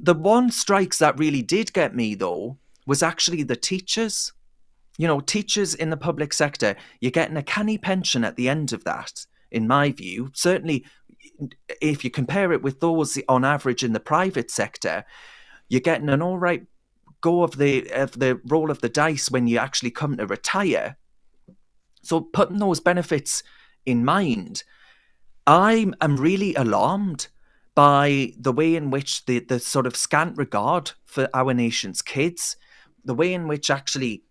the one strikes that really did get me, though, was actually the teachers. You know, teachers in the public sector, you're getting a canny pension at the end of that, in my view. Certainly, if you compare it with those on average in the private sector, you're getting an all right go of the roll of the dice when you actually come to retire. So putting those benefits in mind, I am really alarmed by the way in which the sort of scant regard for our nation's kids, the way in which actually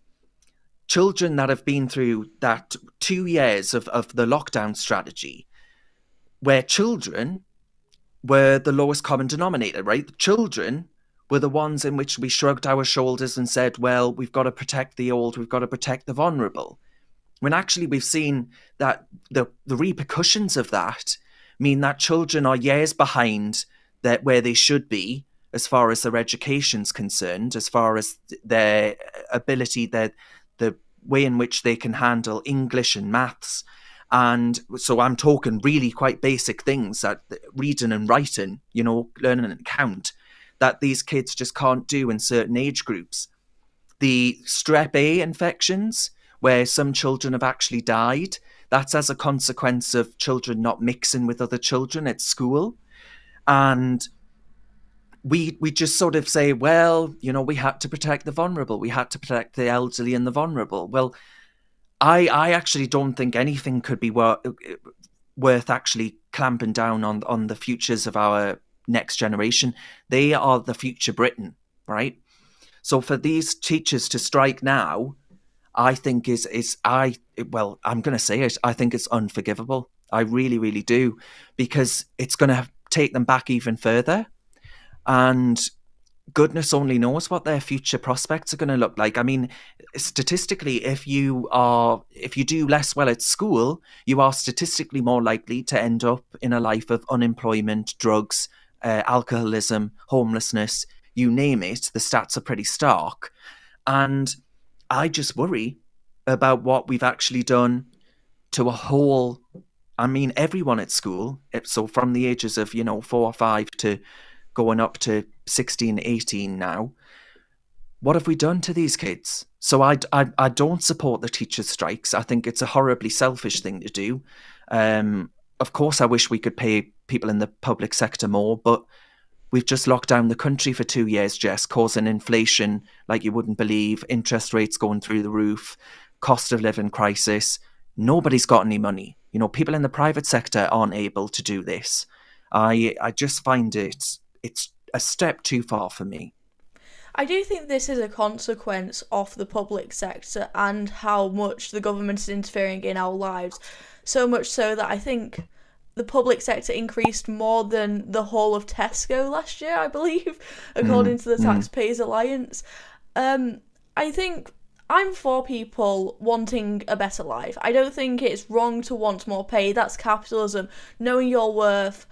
children that have been through that 2 years of the lockdown strategy, where children were the lowest common denominator, right? The children were the ones in which we shrugged our shoulders and said, well, we've got to protect the old, we've got to protect the vulnerable. When actually we've seen that the repercussions of that mean that children are years behind where they should be as far as their education's concerned, as far as their ability, the way in which they can handle English and maths. And so I'm talking really quite basic things, that reading and writing, you know, learning and count, that these kids just can't do in certain age groups. The strep A infections, where some children have actually died, that's as a consequence of children not mixing with other children at school. And we just sort of say, well, you know, we had to protect the vulnerable, we had to protect the elderly and the vulnerable. Well, I actually don't think anything could be worth actually clamping down on the futures of our next generation. They are the future Britain, right? So for these teachers to strike now, I think I'm going to say it, I think it's unforgivable. I really, really do, because it's going to take them back even further. And goodness only knows what their future prospects are going to look like. I mean, statistically, if you do less well at school, you are statistically more likely to end up in a life of unemployment, drugs, alcoholism, homelessness, you name it. The stats are pretty stark. And I just worry about what we've actually done to everyone at school. So from the ages of, 4 or 5 to going up to 16, 18 now, what have we done to these kids? So I don't support the teachers' strikes. I think it's a horribly selfish thing to do. Of course, I wish we could pay people in the public sector more, but we've just locked down the country for 2 years, Jess, causing inflation like you wouldn't believe, interest rates going through the roof, cost of living crisis. Nobody's got any money. People in the private sector aren't able to do this. I just find it's a step too far for me. I do think this is a consequence of the public sector and how much the government is interfering in our lives. So much so that I think the public sector increased more than the whole of Tesco last year, I believe, according to the Taxpayers Alliance. I think I'm for people wanting a better life. I don't think it's wrong to want more pay. That's capitalism, knowing your worth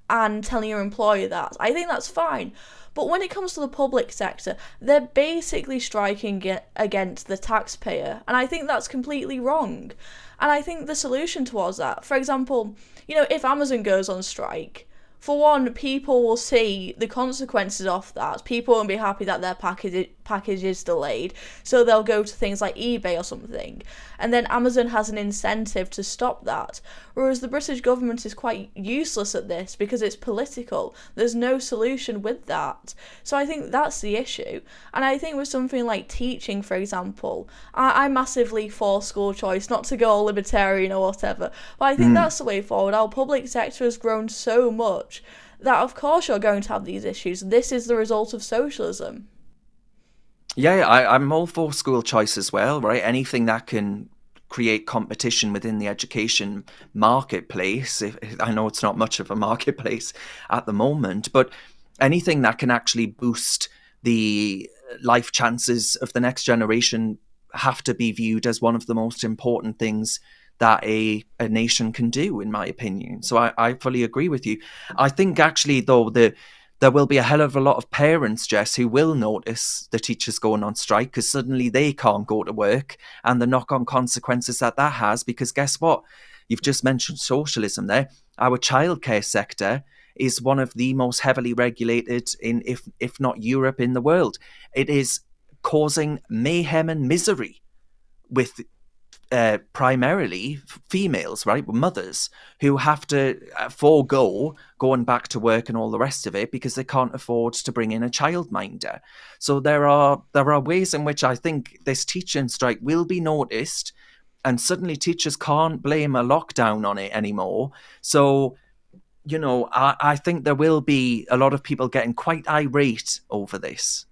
and telling your employer that. I think that's fine. But when it comes to the public sector, they're basically striking against the taxpayer. And I think that's completely wrong. And I think the solution towards that, for example, if Amazon goes on strike, for one, people will see the consequences of that. People won't be happy that their package is delayed, so they'll go to things like eBay or something. And then Amazon has an incentive to stop that. Whereas the British government is quite useless at this because it's political. There's no solution with that. So I think that's the issue. And I think with something like teaching, for example, I'm massively for school choice, not to go all libertarian or whatever, but I think that's the way forward. Our public sector has grown so much that of course you're going to have these issues. This is the result of socialism. Yeah, I'm all for school choice as well, right? Anything that can create competition within the education marketplace. I know it's not much of a marketplace at the moment, but anything that can actually boost the life chances of the next generation have to be viewed as one of the most important things that a nation can do, in my opinion. So I fully agree with you. I think actually, though, there will be a hell of a lot of parents, Jess, who will notice the teachers going on strike because suddenly they can't go to work, and the knock-on consequences that has, because guess what? You've just mentioned socialism there. Our childcare sector is one of the most heavily regulated in, if not Europe, in the world. It is causing mayhem and misery with primarily females, right, mothers, who have to forego going back to work and all the rest of it because they can't afford to bring in a childminder. So there are ways in which I think this teaching strike will be noticed, and suddenly teachers can't blame a lockdown on it anymore. So, I think there will be a lot of people getting quite irate over this.